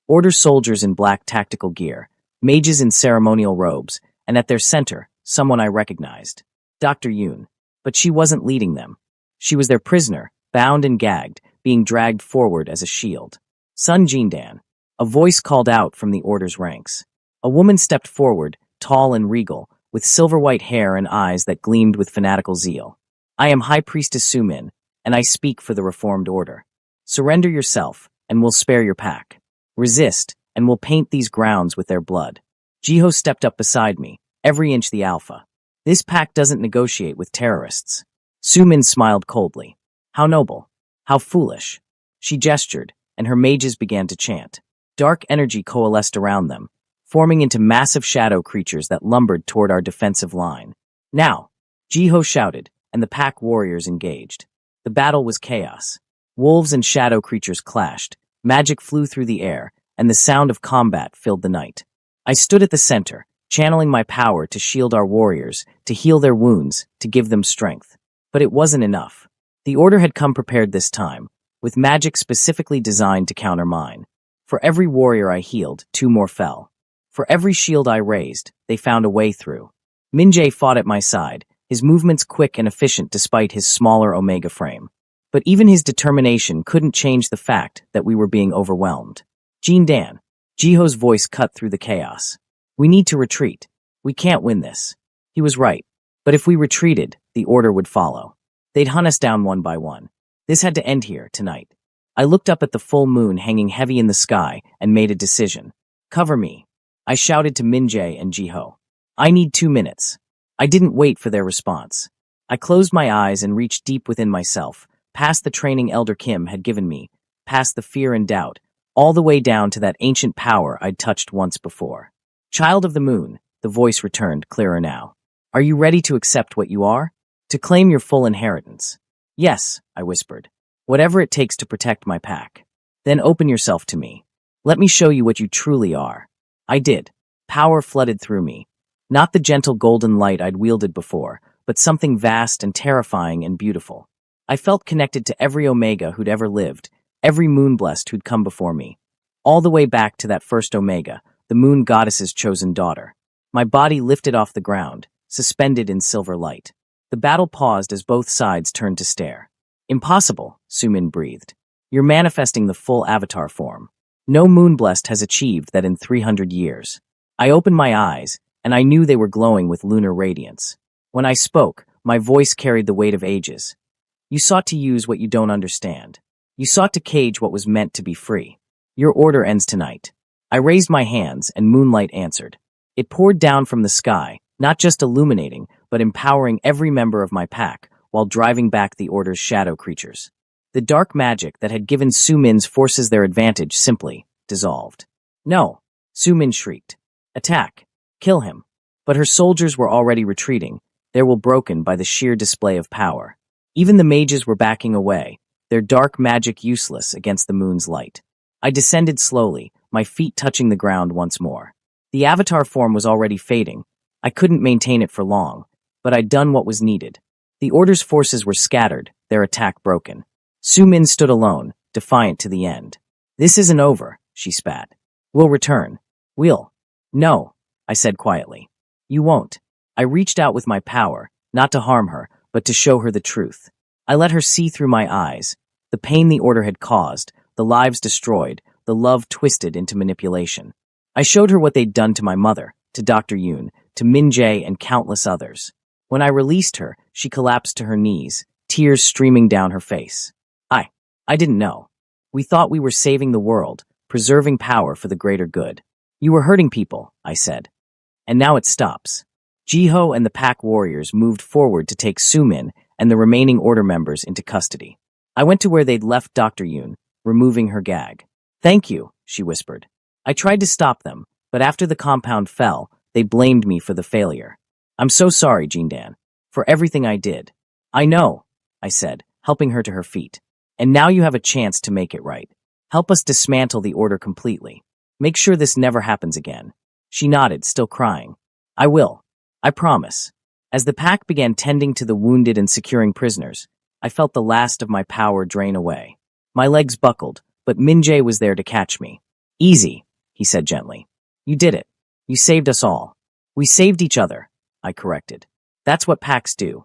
Order soldiers in black tactical gear, mages in ceremonial robes, and at their center, someone I recognized. Dr. Yoon. But she wasn't leading them. She was their prisoner, bound and gagged, being dragged forward as a shield. "Sun Jindan." A voice called out from the order's ranks. A woman stepped forward, tall and regal, with silver-white hair and eyes that gleamed with fanatical zeal. "I am High Priestess Sumin, and I speak for the Reformed Order. Surrender yourself, and we'll spare your pack. Resist, and we'll paint these grounds with their blood." Jiho stepped up beside me, every inch the alpha. "This pack doesn't negotiate with terrorists." Sumin smiled coldly. "How noble. How foolish." She gestured, and her mages began to chant. Dark energy coalesced around them, forming into massive shadow creatures that lumbered toward our defensive line. "Now!" Jiho shouted, and the pack warriors engaged. The battle was chaos. Wolves and shadow creatures clashed, magic flew through the air, and the sound of combat filled the night. I stood at the center, channeling my power to shield our warriors, to heal their wounds, to give them strength. But it wasn't enough. The order had come prepared this time, with magic specifically designed to counter mine. For every warrior I healed, 2 more fell. For every shield I raised, they found a way through. Minjae fought at my side, his movements quick and efficient despite his smaller Omega frame. But even his determination couldn't change the fact that we were being overwhelmed. "Jindan." Jiho's voice cut through the chaos. "We need to retreat. We can't win this." He was right. But if we retreated, the order would follow. They'd hunt us down one by one. This had to end here, tonight. I looked up at the full moon hanging heavy in the sky and made a decision. "Cover me." I shouted to Minjae and Jiho. "I need 2 minutes." I didn't wait for their response. I closed my eyes and reached deep within myself, past the training Elder Kim had given me, past the fear and doubt, all the way down to that ancient power I'd touched once before. "Child of the moon," the voice returned, clearer now. "Are you ready to accept what you are? To claim your full inheritance?" "Yes," I whispered. "Whatever it takes to protect my pack." "Then open yourself to me. Let me show you what you truly are." I did. Power flooded through me. Not the gentle golden light I'd wielded before, but something vast and terrifying and beautiful. I felt connected to every Omega who'd ever lived, every moon-blessed who'd come before me. All the way back to that first Omega, the moon goddess's chosen daughter. My body lifted off the ground, suspended in silver light. The battle paused as both sides turned to stare. "Impossible," Sumin breathed. "You're manifesting the full avatar form. No moon-blessed has achieved that in 300 years." I opened my eyes, and I knew they were glowing with lunar radiance. When I spoke, my voice carried the weight of ages. "You sought to use what you don't understand. You sought to cage what was meant to be free. Your order ends tonight." I raised my hands, and moonlight answered. It poured down from the sky, not just illuminating, but empowering every member of my pack, while driving back the order's shadow creatures. The dark magic that had given Sumin's forces their advantage simply dissolved. "No!" Sumin shrieked. "Attack! Kill him!" But her soldiers were already retreating, their will broken by the sheer display of power. Even the mages were backing away, their dark magic useless against the moon's light. I descended slowly, my feet touching the ground once more. The avatar form was already fading. I couldn't maintain it for long, but I'd done what was needed. The order's forces were scattered, their attack broken. Sumin stood alone, defiant to the end. This isn't over, she spat. We'll return. We'll. No, I said quietly. You won't. I reached out with my power, not to harm her, but to show her the truth. I let her see through my eyes, the pain the order had caused, the lives destroyed, the love twisted into manipulation. I showed her what they'd done to my mother, to Dr. Yoon, to Min Jae and countless others. When I released her, she collapsed to her knees, tears streaming down her face. I didn't know. We thought we were saving the world, preserving power for the greater good. You were hurting people, I said. And now it stops. Jiho and the pack warriors moved forward to take Sumin and the remaining order members into custody. I went to where they'd left Dr. Yoon, removing her gag. Thank you, she whispered. I tried to stop them, but after the compound fell, they blamed me for the failure. I'm so sorry, Jindan, for everything I did. I know, I said, helping her to her feet. And now you have a chance to make it right. Help us dismantle the order completely. Make sure this never happens again. She nodded, still crying. I will. I promise. As the pack began tending to the wounded and securing prisoners, I felt the last of my power drain away. My legs buckled, but Min Jae was there to catch me. Easy, he said gently. You did it. You saved us all. We saved each other, I corrected. That's what packs do.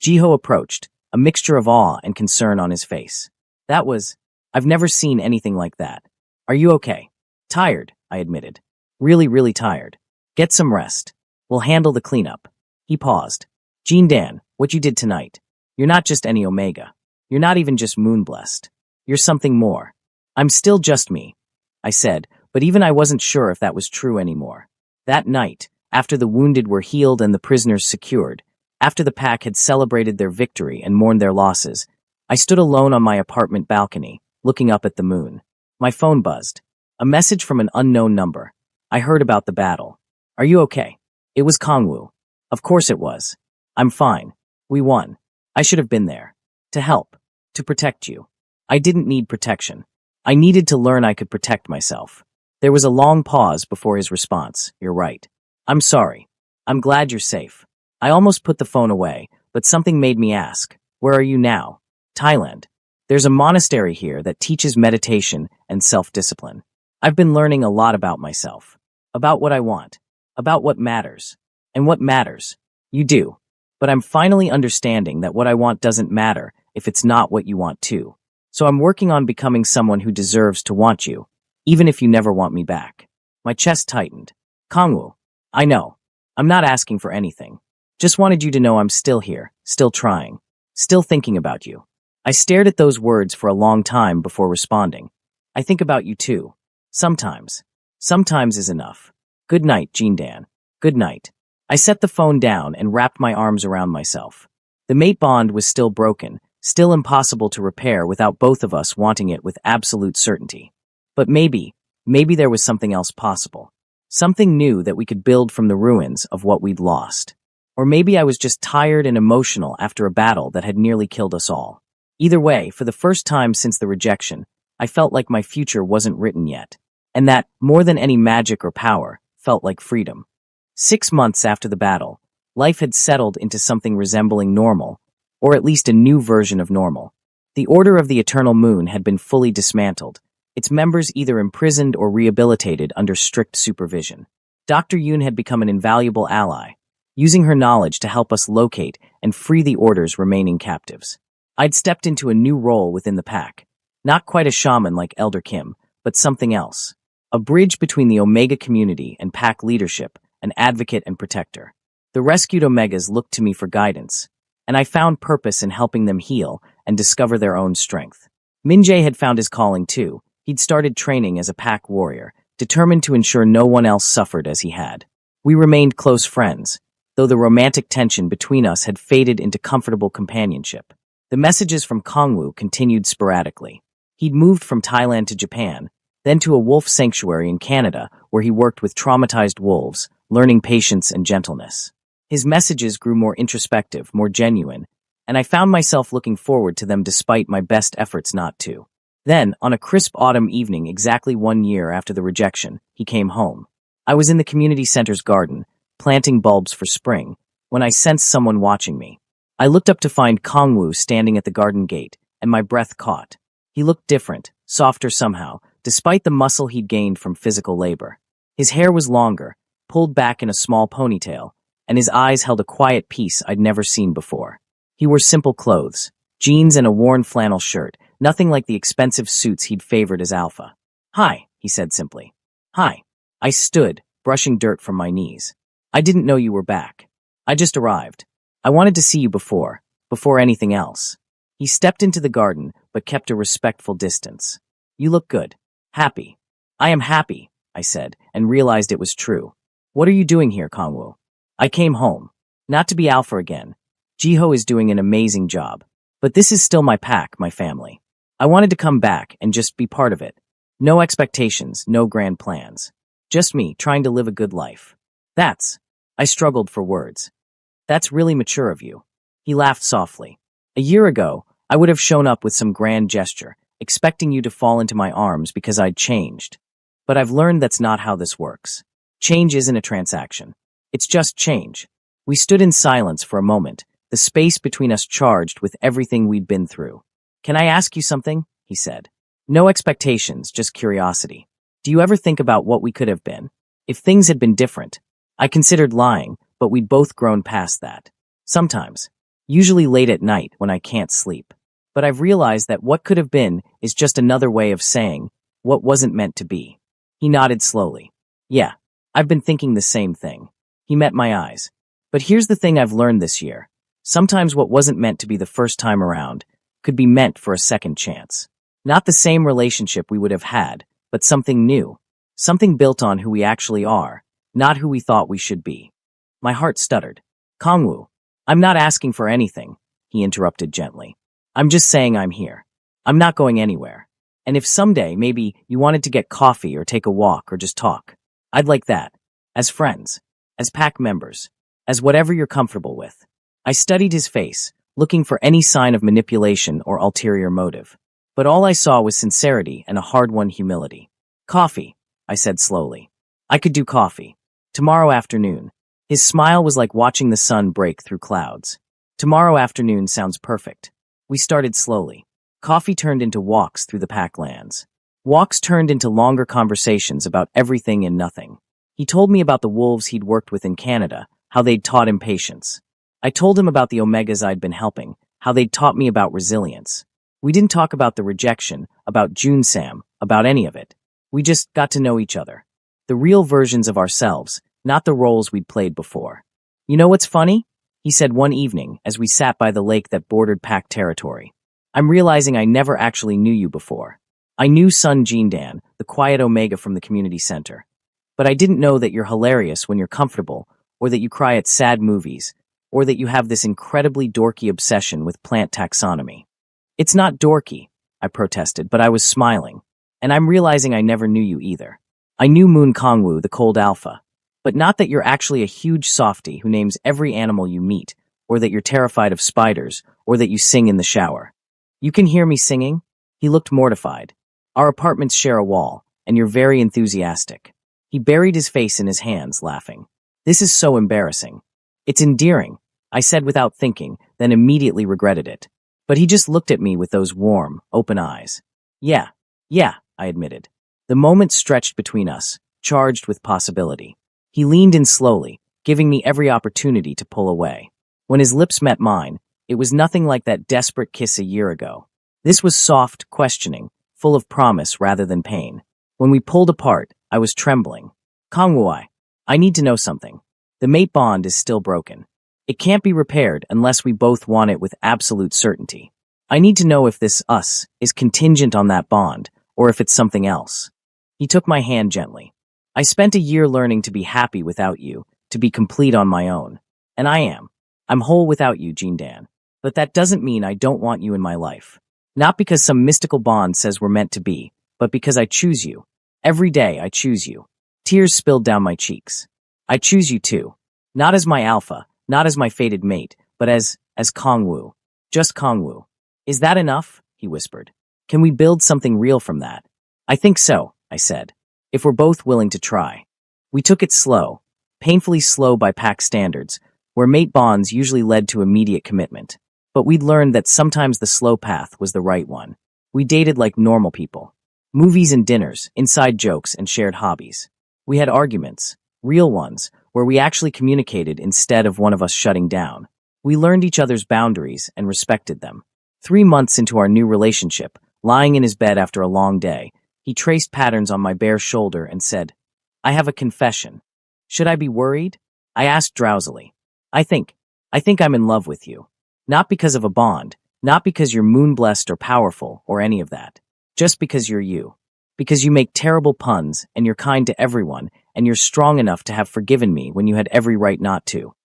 Jiho approached, a mixture of awe and concern on his face. I've never seen anything like that. Are you okay? Tired, I admitted. Really, really tired. Get some rest. We'll handle the cleanup. He paused. Jindan, what you did tonight. You're not just any Omega. You're not even just moon-blessed. You're something more. I'm still just me, I said, but even I wasn't sure if that was true anymore. That night, after the wounded were healed and the prisoners secured, after the pack had celebrated their victory and mourned their losses, I stood alone on my apartment balcony, looking up at the moon. My phone buzzed. A message from an unknown number. I heard about the battle. Are you okay? It was Kongwu. Of course it was. I'm fine. We won. I should have been there. To help. To protect you. I didn't need protection. I needed to learn I could protect myself. There was a long pause before his response. You're right. I'm sorry. I'm glad you're safe. I almost put the phone away, but something made me ask, where are you now? Thailand. There's a monastery here that teaches meditation and self-discipline. I've been learning a lot about myself, about what I want, about what matters. And what matters? You do. But I'm finally understanding that what I want doesn't matter if it's not what you want too. So I'm working on becoming someone who deserves to want you, even if you never want me back. My chest tightened. Kongwu, I know. I'm not asking for anything. Just wanted you to know I'm still here, still trying, still thinking about you. I stared at those words for a long time before responding. I think about you too. Sometimes. Sometimes is enough. Good night, Jindan. Good night. I set the phone down and wrapped my arms around myself. The mate bond was still broken, still impossible to repair without both of us wanting it with absolute certainty. But maybe there was something else possible. Something new that we could build from the ruins of what we'd lost. Or maybe I was just tired and emotional after a battle that had nearly killed us all. Either way, for the first time since the rejection, I felt like my future wasn't written yet, and that, more than any magic or power, felt like freedom. 6 months after the battle, life had settled into something resembling normal, or at least a new version of normal. The Order of the Eternal Moon had been fully dismantled, its members either imprisoned or rehabilitated under strict supervision. Dr. Yoon had become an invaluable ally, using her knowledge to help us locate and free the Order's remaining captives. I'd stepped into a new role within the pack. Not quite a shaman like Elder Kim, but something else. A bridge between the Omega community and pack leadership, an advocate and protector. The rescued Omegas looked to me for guidance, and I found purpose in helping them heal and discover their own strength. Min Jae had found his calling too. He'd started training as a pack warrior, determined to ensure no one else suffered as he had. We remained close friends, though the romantic tension between us had faded into comfortable companionship. The messages from Kongwu continued sporadically. He'd moved from Thailand to Japan, then to a wolf sanctuary in Canada where he worked with traumatized wolves, learning patience and gentleness. His messages grew more introspective, more genuine, and I found myself looking forward to them despite my best efforts not to. Then, on a crisp autumn evening exactly 1 year after the rejection, he came home. I was in the community center's garden, planting bulbs for spring, when I sensed someone watching me. I looked up to find Kongwu standing at the garden gate, and my breath caught. He looked different, softer somehow, despite the muscle he'd gained from physical labor. His hair was longer, pulled back in a small ponytail, and his eyes held a quiet peace I'd never seen before. He wore simple clothes, jeans and a worn flannel shirt, nothing like the expensive suits he'd favored as alpha. "Hi," he said simply. "Hi." I stood, brushing dirt from my knees. "I didn't know you were back. I just arrived. I wanted to see you before anything else." He stepped into the garden, but kept a respectful distance. "You look good. Happy." "I am happy," I said, and realized it was true. "What are you doing here, Kongwu?" "I came home. Not to be alpha again. Jiho is doing an amazing job. But this is still my pack, my family. I wanted to come back and just be part of it. No expectations, no grand plans. Just me, trying to live a good life." I struggled for words. "That's really mature of you." He laughed softly. "A year ago, I would have shown up with some grand gesture, expecting you to fall into my arms because I'd changed. But I've learned that's not how this works. Change isn't a transaction. It's just change." We stood in silence for a moment, the space between us charged with everything we'd been through. "Can I ask you something?" he said. "No expectations, just curiosity. Do you ever think about what we could have been? If things had been different?" I considered lying, but we'd both grown past that. "Sometimes. Usually late at night when I can't sleep. But I've realized that what could have been is just another way of saying what wasn't meant to be." He nodded slowly. "Yeah, I've been thinking the same thing." He met my eyes. "But here's the thing I've learned this year. Sometimes what wasn't meant to be the first time around could be meant for a second chance. Not the same relationship we would have had, but something new. Something built on who we actually are, not who we thought we should be." My heart stuttered. "Kongwu, I'm not asking for anything," he interrupted gently. "I'm just saying I'm here. I'm not going anywhere. And if someday maybe you wanted to get coffee or take a walk or just talk, I'd like that. As friends. As pack members. As whatever you're comfortable with." I studied his face, looking for any sign of manipulation or ulterior motive. But all I saw was sincerity and a hard-won humility. "Coffee," I said slowly. "I could do coffee. Tomorrow afternoon." His smile was like watching the sun break through clouds. "Tomorrow afternoon sounds perfect." We started slowly. Coffee turned into walks through the packlands. Walks turned into longer conversations about everything and nothing. He told me about the wolves he'd worked with in Canada, how they'd taught him patience. I told him about the Omegas I'd been helping, how they'd taught me about resilience. We didn't talk about the rejection, about Junsam, about any of it. We just got to know each other. The real versions of ourselves, not the roles we'd played before. "You know what's funny?" he said one evening as we sat by the lake that bordered pack territory. "I'm realizing I never actually knew you before. I knew Sun Jindan, the quiet Omega from the community center. But I didn't know that you're hilarious when you're comfortable, or that you cry at sad movies, or that you have this incredibly dorky obsession with plant taxonomy." "It's not dorky," I protested, but I was smiling. "And I'm realizing I never knew you either. I knew Moon Kongwu, the cold alpha. But not that you're actually a huge softie who names every animal you meet, or that you're terrified of spiders, or that you sing in the shower." "You can hear me singing?" He looked mortified. "Our apartments share a wall, and you're very enthusiastic." He buried his face in his hands, laughing. "This is so embarrassing." "It's endearing," I said without thinking, then immediately regretted it. But he just looked at me with those warm, open eyes. Yeah, I admitted. The moment stretched between us, charged with possibility. He leaned in slowly, giving me every opportunity to pull away. When his lips met mine, it was nothing like that desperate kiss a year ago. This was soft, questioning, full of promise rather than pain. When we pulled apart, I was trembling. "Kongwu, I need to know something. The mate bond is still broken. It can't be repaired unless we both want it with absolute certainty. I need to know if this us is contingent on that bond, or if it's something else." He took my hand gently. "I spent a year learning to be happy without you, to be complete on my own. And I am. I'm whole without you, Jindan. But that doesn't mean I don't want you in my life. Not because some mystical bond says we're meant to be, but because I choose you. Every day I choose you." Tears spilled down my cheeks. "I choose you too. Not as my alpha, not as my fated mate, but as Kongwu. Just Kongwu." "Is that enough?" he whispered. "Can we build something real from that?" "I think so," I said, "if we're both willing to try." We took it slow, painfully slow by pack standards, where mate bonds usually led to immediate commitment. But we'd learned that sometimes the slow path was the right one. We dated like normal people. Movies and dinners, inside jokes, and shared hobbies. We had arguments, real ones, where we actually communicated instead of one of us shutting down. We learned each other's boundaries and respected them. 3 months into our new relationship, lying in his bed after a long day, he traced patterns on my bare shoulder and said, "I have a confession." "Should I be worried?" I asked drowsily. I think I'm in love with you. Not because of a bond, not because you're moon-blessed or powerful or any of that. Just because you're you. Because you make terrible puns and you're kind to everyone and you're strong enough to have forgiven me when you had every right not to."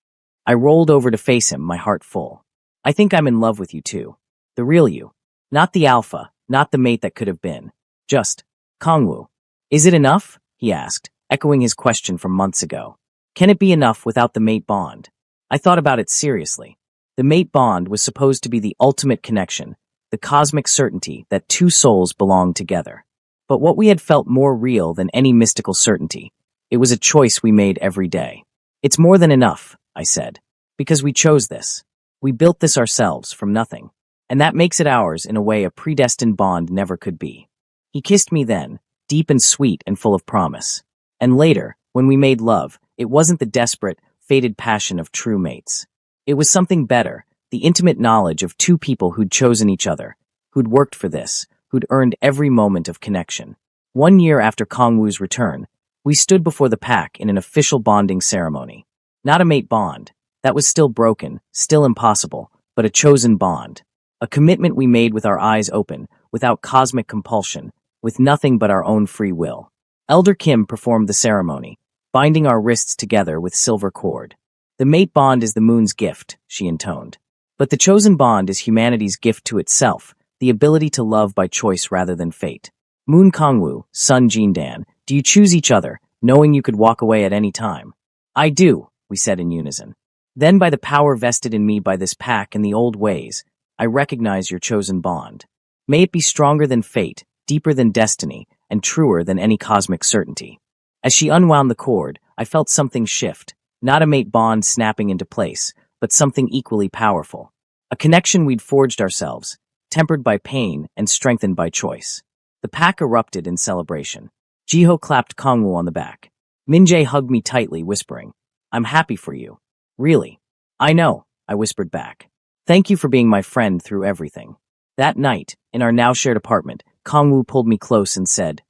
I rolled over to face him, my heart full. "I think I'm in love with you too. The real you. Not the alpha, not the mate that could have been. Just Kangwoo." "Is it enough?" he asked, echoing his question from months ago. "Can it be enough without the mate bond?" I thought about it seriously. The mate bond was supposed to be the ultimate connection, the cosmic certainty that two souls belonged together. But what we had felt more real than any mystical certainty. It was a choice we made every day. "It's more than enough," I said, "because we chose this. We built this ourselves from nothing. And that makes it ours in a way a predestined bond never could be." He kissed me then, deep and sweet and full of promise. And later, when we made love, it wasn't the desperate, fated passion of true mates. It was something better, the intimate knowledge of two people who'd chosen each other, who'd worked for this, who'd earned every moment of connection. 1 year after Kangwoo's return, we stood before the pack in an official bonding ceremony. Not a mate bond. That was still broken, still impossible, but a chosen bond. A commitment we made with our eyes open, without cosmic compulsion, with nothing but our own free will. Elder Kim performed the ceremony, binding our wrists together with silver cord. "The mate bond is the moon's gift," she intoned. "But the chosen bond is humanity's gift to itself, the ability to love by choice rather than fate. Moon Kangwoo, Sun Jindan, do you choose each other, knowing you could walk away at any time?" "I do," we said in unison. "Then by the power vested in me by this pack and the old ways, I recognize your chosen bond. May it be stronger than fate, deeper than destiny, and truer than any cosmic certainty." As she unwound the cord, I felt something shift, not a mate bond snapping into place, but something equally powerful. A connection we'd forged ourselves, tempered by pain and strengthened by choice. The pack erupted in celebration. Jiho clapped Kangwoo on the back. Minjae hugged me tightly, whispering, "I'm happy for you." "Really?" "I know," I whispered back. "Thank you for being my friend through everything." That night, in our now shared apartment, Kangwoo pulled me close and said,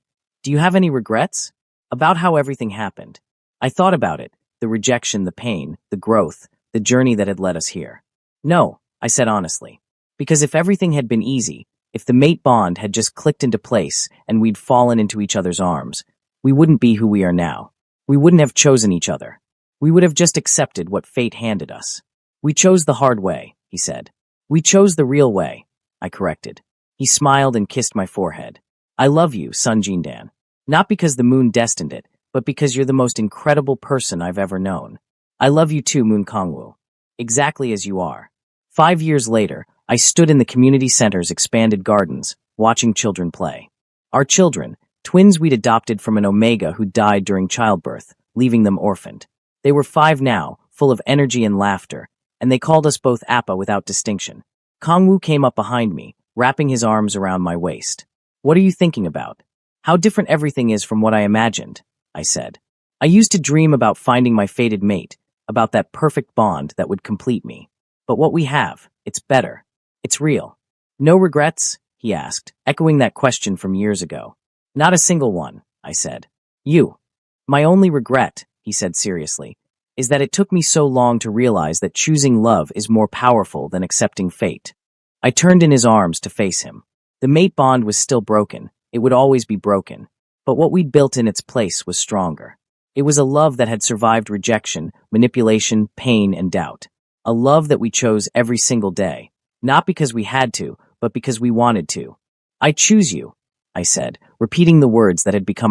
"Do you have any regrets?" "About how everything happened." I thought about it, the rejection, the pain, the growth, the journey that had led us here. "No," I said honestly. Because if everything had been easy, if the mate bond had just clicked into place and we'd fallen into each other's arms, we wouldn't be who we are now. We wouldn't have chosen each other. We would have just accepted what fate handed us. "We chose the hard way," he said. "We chose the real way," I corrected. He smiled and kissed my forehead. "I love you, Sun Jindan. Not because the moon destined it, but because you're the most incredible person I've ever known. I love you too, Moon Kangwoo. Exactly as you are." 5 years later, I stood in the community center's expanded gardens, watching children play. Our children, twins we'd adopted from an Omega who died during childbirth, leaving them orphaned. They were 5 now, full of energy and laughter, and they called us both Appa without distinction. Kangwoo came up behind me, wrapping his arms around my waist. "What are you thinking about?" "How different everything is from what I imagined," I said. "I used to dream about finding my fated mate, about that perfect bond that would complete me. But what we have, it's better. It's real." "No regrets?" he asked, echoing that question from years ago. "Not a single one," I said. "You." "My only regret," he said seriously, "is that it took me so long to realize that choosing love is more powerful than accepting fate." I turned in his arms to face him. The mate bond was still broken. It would always be broken. But what we'd built in its place was stronger. It was a love that had survived rejection, manipulation, pain, and doubt. A love that we chose every single day. Not because we had to, but because we wanted to. "I choose you," I said, repeating the words that had become our